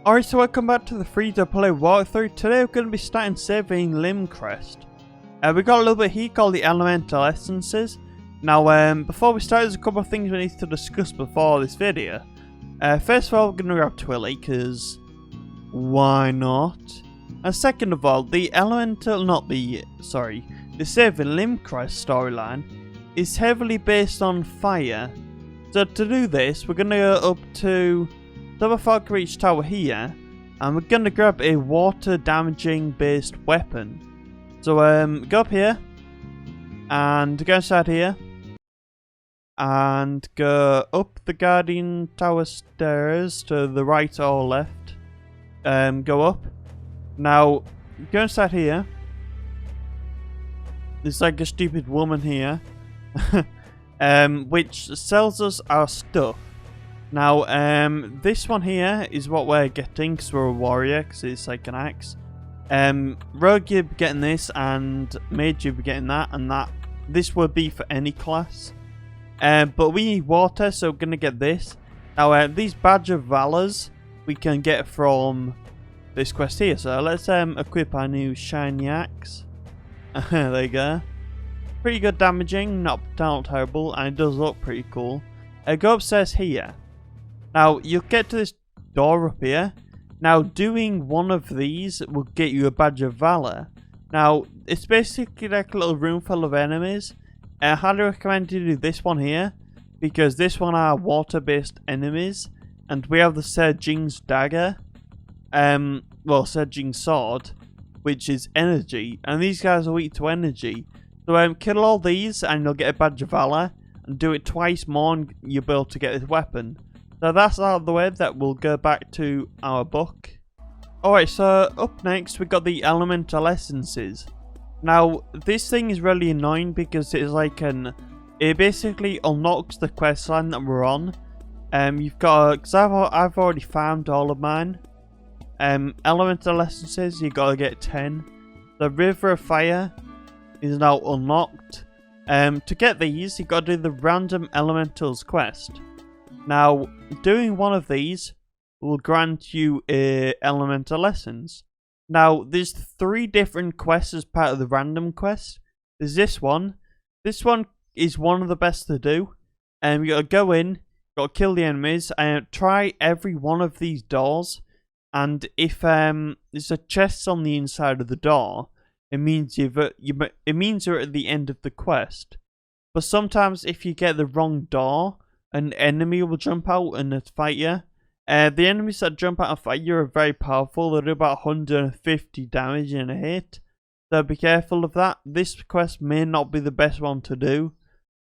Alright, so welcome back to the free-to-play walkthrough. Today we're going to be starting saving Limcrest. We got a little bit here called the Elemental Essences. Now, before we start, there's a couple of things we need to discuss before this video. First of all, we're going to grab Twilly, because why not? And second of all, the saving Limcrest storyline is heavily based on fire. So to do this, we're going to go up to Double Fog Reach Tower here, and we're going to grab a water damaging based weapon. So go up here, and go inside here, and go up the Guardian Tower stairs to the right or left. Go up. Now, go inside here. There's like a stupid woman here, which sells us our stuff. Now, this one here is what we're getting because we're a warrior, because it's like an axe. Rogue, you'll be getting this, and Mage, you'll be getting that, and that. This will be for any class. But we need water, so we're going to get this. Now, these Badge of Valors we can get from this quest here. So let's equip our new shiny axe. There you go. Pretty good damaging, not terrible, and it does look pretty cool. Go upstairs here. Now, you'll get to this door up here. Now, doing one of these will get you a Badge of Valor. Now, it's basically like a little room full of enemies. I highly recommend you do this one here, because this one are water-based enemies, and we have the Serging's dagger. Serging's sword, which is energy, and these guys are weak to energy. So, kill all these, and you'll get a Badge of Valor, and do it twice more, and you'll be able to get this weapon. So that's out of the way. That we'll go back to our book. Alright, so up next we got the Elemental Essences. Now, this thing is really annoying because it's like it basically unlocks the quest line that we're on. You've got, because I've already found all of mine. Elemental Essences, you gotta get 10. The River of Fire is now unlocked. To get these, you gotta do the Random Elementals quest. Now, doing one of these will grant you a Elemental Essence. Now, there's 3 different quests as part of the random quest. There's this one. This one is one of the best to do. You gotta go in, you gotta kill the enemies, and try every one of these doors. And if there's a chest on the inside of the door, it means you're at the end of the quest. But sometimes if you get the wrong door, an enemy will jump out and fight you. The enemies that jump out and fight you are very powerful. They do about 150 damage in a hit. So be careful of that. This quest may not be the best one to do,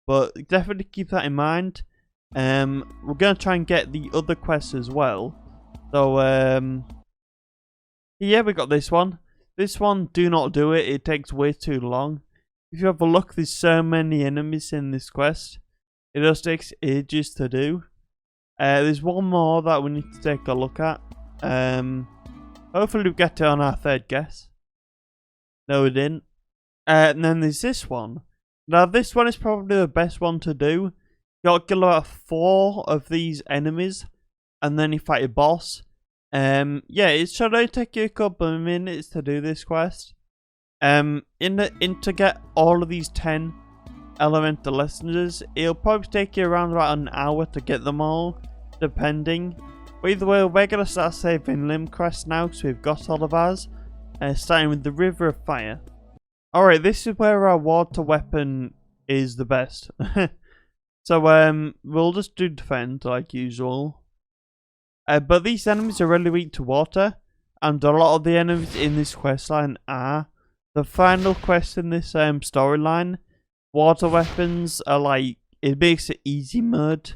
but definitely keep that in mind. We're going to try and get the other quests as well. So, yeah, we got this one. This one, do not do it. It takes way too long. If you have a look, there's so many enemies in this quest. It just takes ages to do. There's one more that we need to take a look at. Hopefully we get it on our 3rd guess. No, we didn't. And then there's this one. Now this one is probably the best one to do. You gotta kill about 4 of these enemies, and then you fight a boss. Yeah, it should only take you a couple of minutes to do this quest. To get all of these 10 Elemental Essences, it'll probably take you around about an hour to get them all, depending. But either way, we're going to start saving Limcrest now, because we've got all of ours, starting with the River of Fire. Alright, this is where our water weapon is the best. So we'll just do defend like usual. But these enemies are really weak to water, and a lot of the enemies in this questline are. The final quest in this storyline, water weapons are like, it makes it easy mode.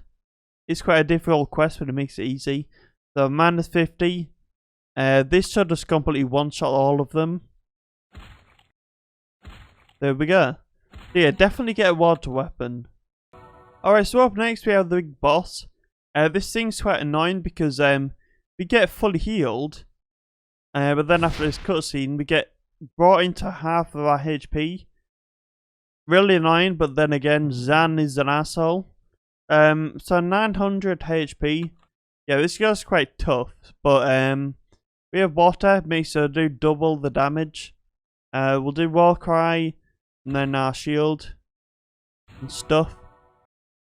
It's quite a difficult quest, but it makes it easy. So minus 50. This should just completely one-shot all of them. There we go. So yeah, definitely get a water weapon. Alright, so up next we have the big boss. This thing's quite annoying because we get fully healed. But then after this cutscene, we get brought into half of our HP. Really annoying, but then again, Zan is an asshole. So 900 HP. yeah, this guy's quite tough, but we have water, makes her do double the damage. We'll do war cry, and then our shield and stuff.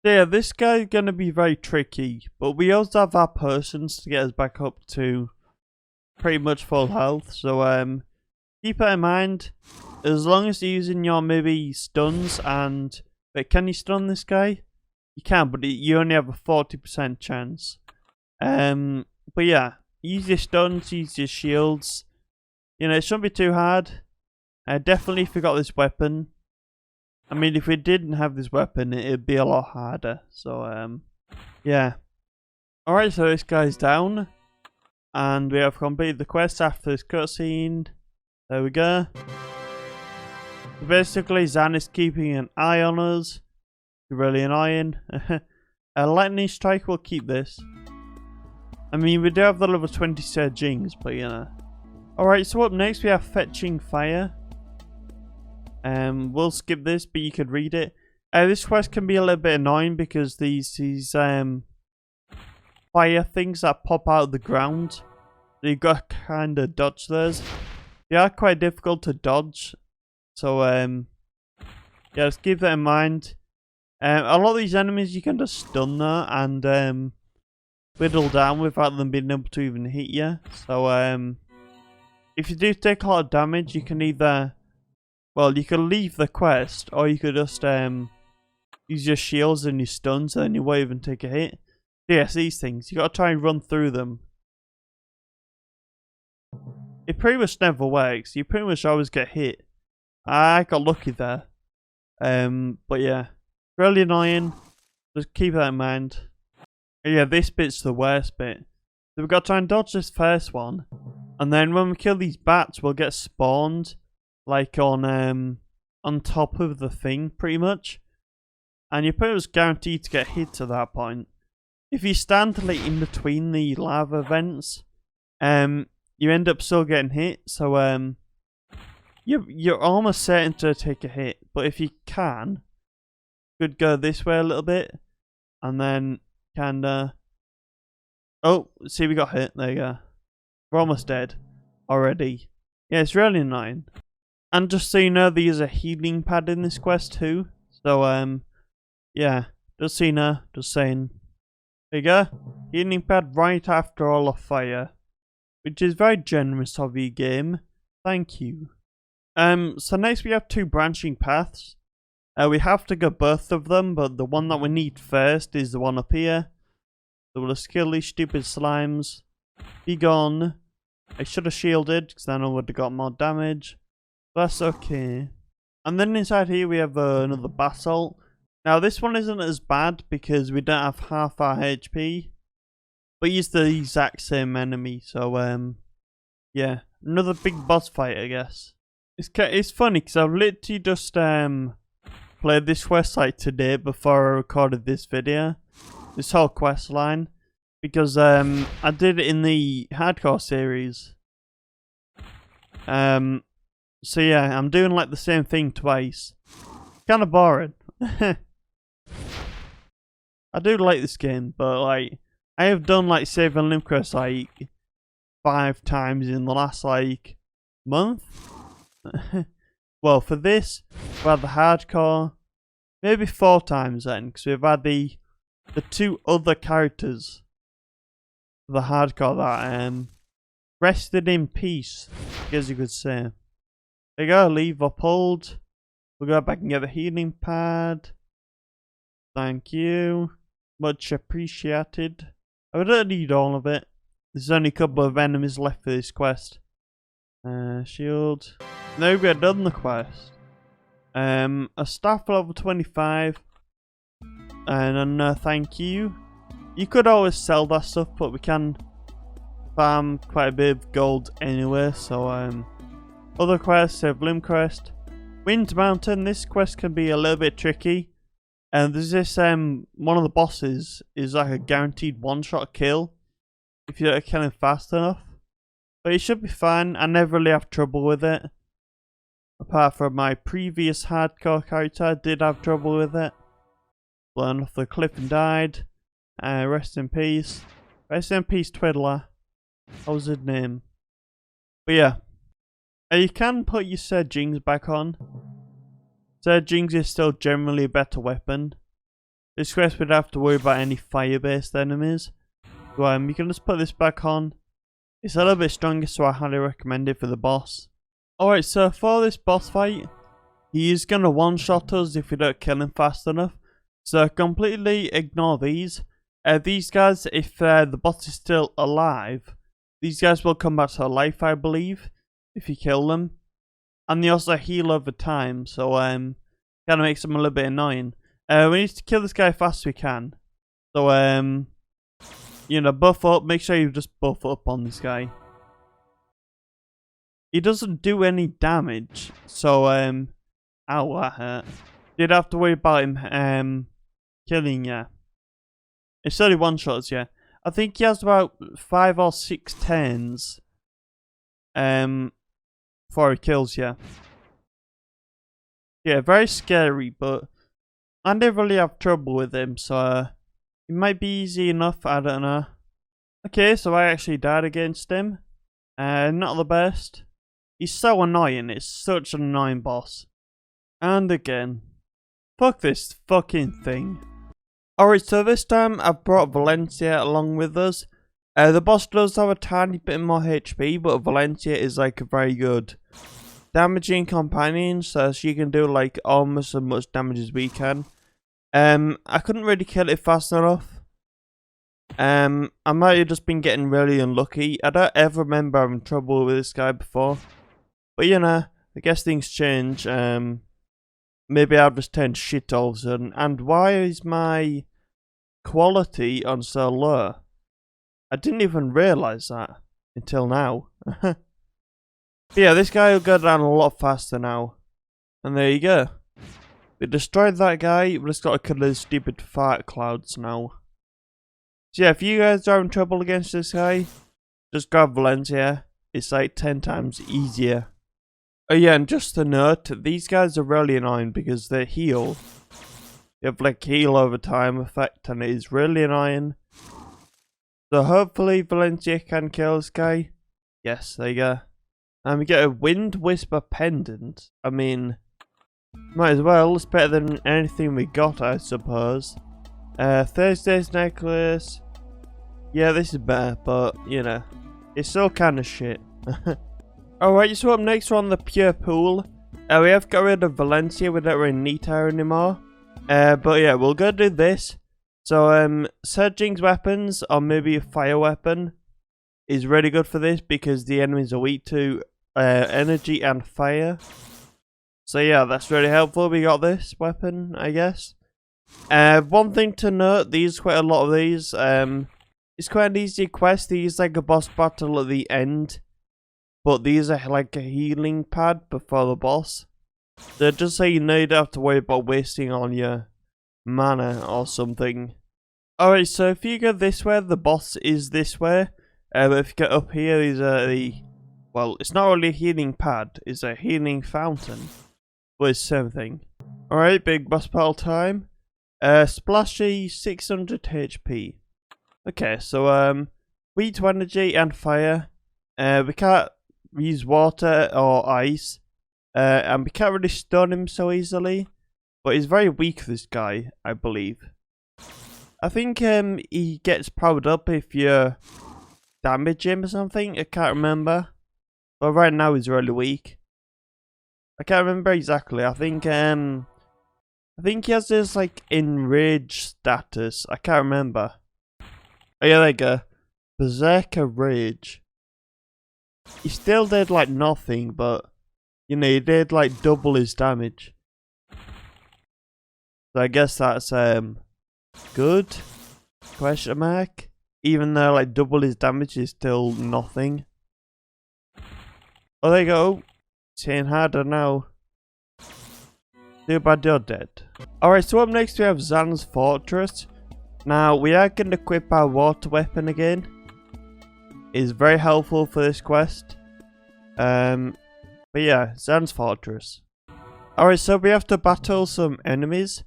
So yeah, this guy's gonna be very tricky, but we also have our persons to get us back up to pretty much full health. So keep that in mind. As long as you're using your maybe stuns and wait, can you stun this guy? You can, but you only have a 40% chance. But yeah, use your stuns, use your shields. You know, it shouldn't be too hard. Definitely if we got this weapon. I mean, if we didn't have this weapon, it'd be a lot harder. So, yeah. Alright, so this guy's down. And we have completed the quest after this cutscene. There we go. So basically, Zan is keeping an eye on us. Really annoying. A lightning strike will keep this. I mean, we do have the level 20 Surgings, but you know. Alright, so up next we have Fetching Fire. We'll skip this, but you could read it. This quest can be a little bit annoying because these fire things that pop out of the ground. So you've got to kind of dodge those. They are quite difficult to dodge. So, yeah, just keep that in mind. A lot of these enemies you can just stun there and whittle down without them being able to even hit you. So, if you do take a lot of damage, you can either... Well, you could leave the quest, or you could just use your shields and your stuns, and then you won't even take a hit. Yes, these things. You gotta try and run through them. It pretty much never works. You pretty much always get hit. I got lucky there. But yeah. Really annoying. Just keep that in mind. Yeah, this bit's the worst bit. So we've got to try and dodge this first one. And then when we kill these bats, we'll get spawned. Like on top of the thing, pretty much. And you're pretty much guaranteed to get hit at that point. If you stand like in between the lava vents, you end up still getting hit. So you're almost certain to take a hit. But if you can, you could go this way a little bit, and then kinda. Oh, see, we got hit. There you go. We're almost dead already. Yeah, it's really annoying. And just so you know, there's a healing pad in this quest too. So, yeah, just so you know, just saying. There you go. Healing pad right after all of fire. Which is very generous of you, game. Thank you. So next we have two branching paths. We have to go both of them, but the one that we need first is the one up here. So we'll just kill these stupid slimes. Be gone. I should have shielded, because then I would have got more damage. That's okay. And then inside here we have another basalt. Now this one isn't as bad because we don't have half our HP. But he's the exact same enemy, so yeah. Another big boss fight, I guess. It's funny because I've literally just played this quest like today before I recorded this video. This whole quest line. Because I did it in the hardcore series. So yeah, I'm doing like the same thing twice. Kind of boring. I do like this game, but like I have done like saving Limcrest like 5 times in the last like month. Well, for this, we had the hardcore maybe 4 times then, because we've had the 2 other characters for the hardcore that rested in peace, as you could say. There you go, leave uphold. We'll go back and get the healing pad. Thank you. Much appreciated. I don't need all of it. There's only a couple of enemies left for this quest. Shield. No, we have done the quest. A staff level 25. And a thank you. You could always sell that stuff, but we can farm quite a bit of gold anyway, so other quests have Limcrest. Wind Mountain, this quest can be a little bit tricky. And there's this one of the bosses is like a guaranteed one-shot kill if you don't kill him fast enough. But it should be fine. I never really have trouble with it. Apart from my previous hardcore character, I did have trouble with it. Blown off the cliff and died. Rest in peace. Rest in peace, Twiddler. What was his name? But yeah. You can put your Surgings back on. Surgings is still generally a better weapon. This quest would have to worry about any fire-based enemies. So you can just put this back on. It's a little bit stronger, so I highly recommend it for the boss. Alright, so for this boss fight, he is going to one-shot us if we don't kill him fast enough. So completely ignore these. These guys, if the boss is still alive, these guys will come back to life, I believe, if you kill them. And they also heal over time, so kind of makes them a little bit annoying. We need to kill this guy as fast as we can. So, you know, buff up. Make sure you just buff up on this guy. He doesn't do any damage, so, ow, that hurt. You'd have to worry about him, killing you. It's only one-shots, yeah. I think he has about 5 or 6 turns, before he kills you. Yeah, very scary, but I never really have trouble with him, so it might be easy enough, I don't know. Okay, so I actually died against him. Not the best. He's so annoying, it's such an annoying boss. And again. Fuck this fucking thing. Alright, so this time I've brought Valencia along with us. The boss does have a tiny bit more HP, but Valencia is like a very good damaging companion, so she can do like almost as much damage as we can. I couldn't really kill it fast enough. I might have just been getting really unlucky. I don't ever remember having trouble with this guy before. But you know, I guess things change. Maybe I've just turned shit all of a sudden. And why is my quality on so low? I didn't even realise that until now. But yeah, this guy will go down a lot faster now. And there you go. We destroyed that guy, we just got to kill those stupid fart clouds now. So yeah, if you guys are having trouble against this guy, just grab Valencia. It's like 10 times easier. Oh yeah, and just a note, these guys are really annoying because they heal. You have like heal over time effect and it is really annoying. So hopefully Valencia can kill this guy. Yes, there you go. And we get a Wind Whisper pendant. I mean, might as well. It's better than anything we got, I suppose. Thursday's necklace. Yeah, this is better, but you know, it's still kind of shit. Alright, so up next we're on the pure pool. We have got rid of Valencia, we don't really need her anymore. But yeah, we'll go do this. So, Surging's weapons, or maybe a fire weapon, is really good for this because the enemies are weak to energy and fire. So yeah, that's really helpful. We got this weapon, I guess. One thing to note, quite a lot of these, it's quite an easy quest. These like a boss battle at the end. But these are like a healing pad before the boss. So just so you know, you don't have to worry about wasting on your mana or something. Alright, so if you go this way, the boss is this way. But if you get up here, these are the... Well, it's not really a healing pad, it's a healing fountain. But it's the same thing. Alright, big boss battle time. Splashy 600 HP. Okay, so weak to energy and fire. We can't use water or ice. And we can't really stun him so easily. But he's very weak, this guy, I believe. I think he gets powered up if you damage him or something. I can't remember. But right now he's really weak. I can't remember exactly. I think he has this like enraged status. I can't remember. Oh yeah, there you go. Berserker Rage. He still did like nothing, but you know, he did like double his damage. So I guess that's good? Question mark? Even though like double his damage is still nothing. Oh, there you go. It's hitting harder now. Too bad you're dead. Alright, so up next we have Zan's Fortress. Now, we are going to equip our water weapon again. It's very helpful for this quest. But yeah, Zan's Fortress. Alright, so we have to battle some enemies.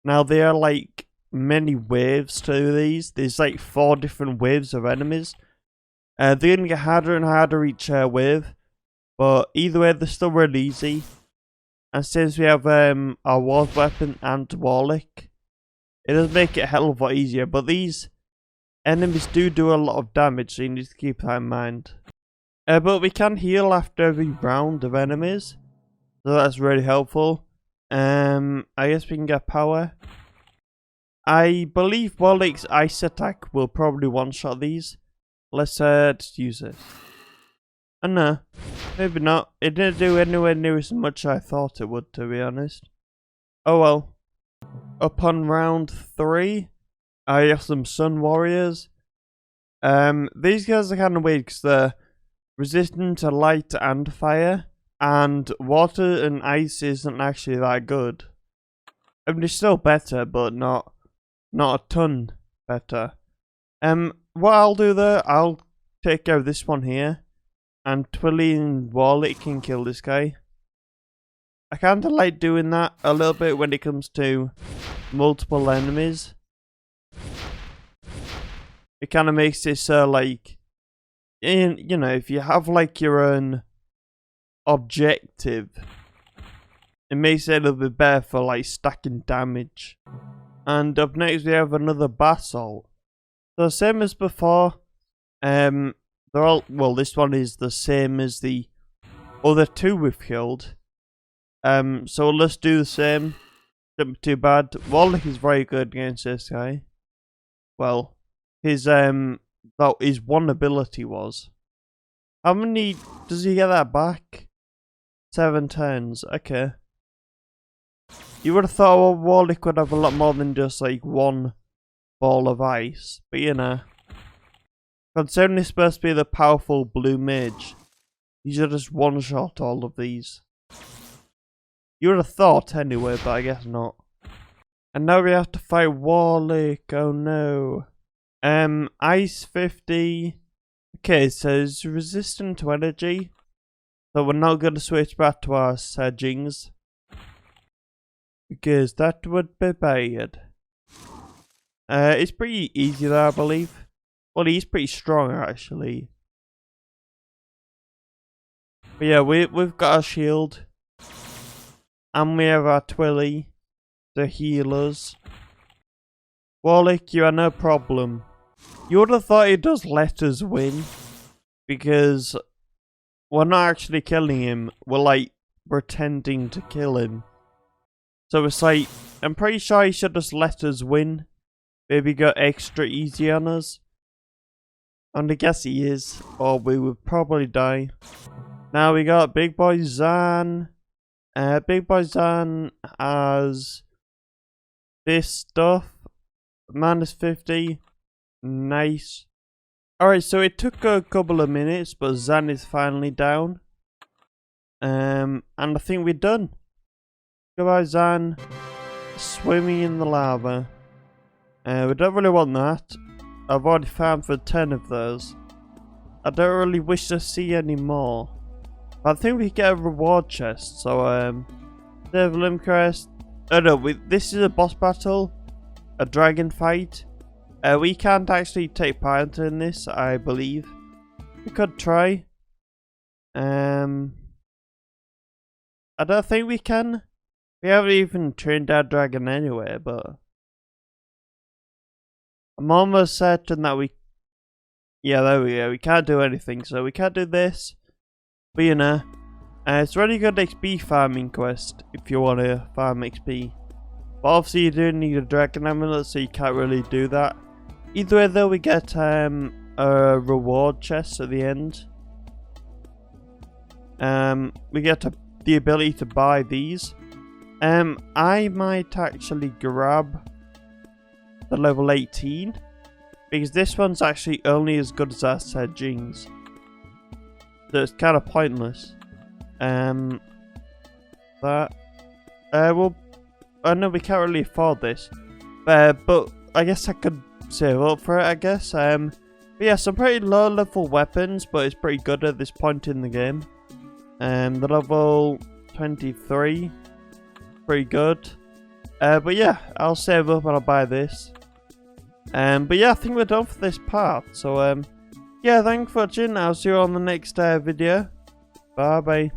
Now, they are like many waves to these. There's like 4 different waves of enemies. They're gonna get harder and harder each wave, but either way they're still really easy. And since we have our Ward Weapon and Warlick, it does make it a hell of a lot easier. But these enemies do a lot of damage, so you need to keep that in mind. But we can heal after every round of enemies, so that's really helpful. I guess we can get power. I believe Warlick's ice attack will probably one-shot these. Let's just use this. Oh no, maybe not. It didn't do anywhere near as much as I thought it would, to be honest. Oh well. Up on round 3, I have some Sun Warriors. These guys are kind of weird because they're resistant to light and fire, and water and ice isn't actually that good. I mean, it's still better, but not a ton better. What I'll do though, I'll take care of this one here, and Twilly and Warlick can kill this guy. I kinda like doing that a little bit when it comes to multiple enemies. It kinda makes it so like, you know, if you have like your own objective, it makes it a little bit better for like stacking damage. And up next we have another Basalt. So same as before, they're all, well, this one is the same as the other 2 we've killed. So let's do the same. Shouldn't be too bad. Warlick is very good against this guy. Well, his his one ability was. How many does he get that back? 7 turns. Okay. You would have thought Warlick would have a lot more than just like 1 ball of ice, but you know, considering he's supposed to be the powerful blue mage, you should just one-shot all of these. You would have thought anyway, but I guess not. And now we have to fight Warlick. Oh no. Ice 50. Okay, so it's resistant to energy, so we're not going to switch back to our Jings, because that would be bad. It's pretty easy there, I believe. Well, he's pretty strong, actually. But yeah, we've got our shield. And we have our Twilly to heal us. Warlick, you are no problem. You would have thought it does let us win, because we're not actually killing him. We're like pretending to kill him. So it's like, I'm pretty sure he should just let us win. Maybe go extra easy on us. And I guess he is, or we would probably die. Now we got Big Boy Zan. Big Boy Zan has this stuff. -50. Nice. Alright, so it took a couple of minutes, but Zan is finally down. And I think we're done. Goodbye, Zan. Swimming in the lava. We don't really want that. I've already farmed for 10 of those. I don't really wish to see any more. I think we get a reward chest. So, save Limcrest. Oh no, this is a boss battle. A dragon fight. We can't actually take part in this, I believe. We could try. I don't think we can. We haven't even trained our dragon anyway, but I'm almost certain that we... Yeah, there we go. We can't do anything, so we can't do this. But you know, it's a really good XP farming quest if you want to farm XP. But obviously you do need a dragon amulet, so you can't really do that. Either way though, we get a reward chest at the end. We get the ability to buy these. I might actually grab the level 18, because this one's actually only as good as our said Jings. So it's kind of pointless. Well, I know we can't really afford this, but I guess I could save up for it, I guess. But yeah, some pretty low level weapons, but it's pretty good at this point in the game. The level 23, pretty good. But yeah, I'll save up and I'll buy this. But yeah, I think we're done for this part. So yeah, thanks for watching. I'll see you on the next video. Bye bye.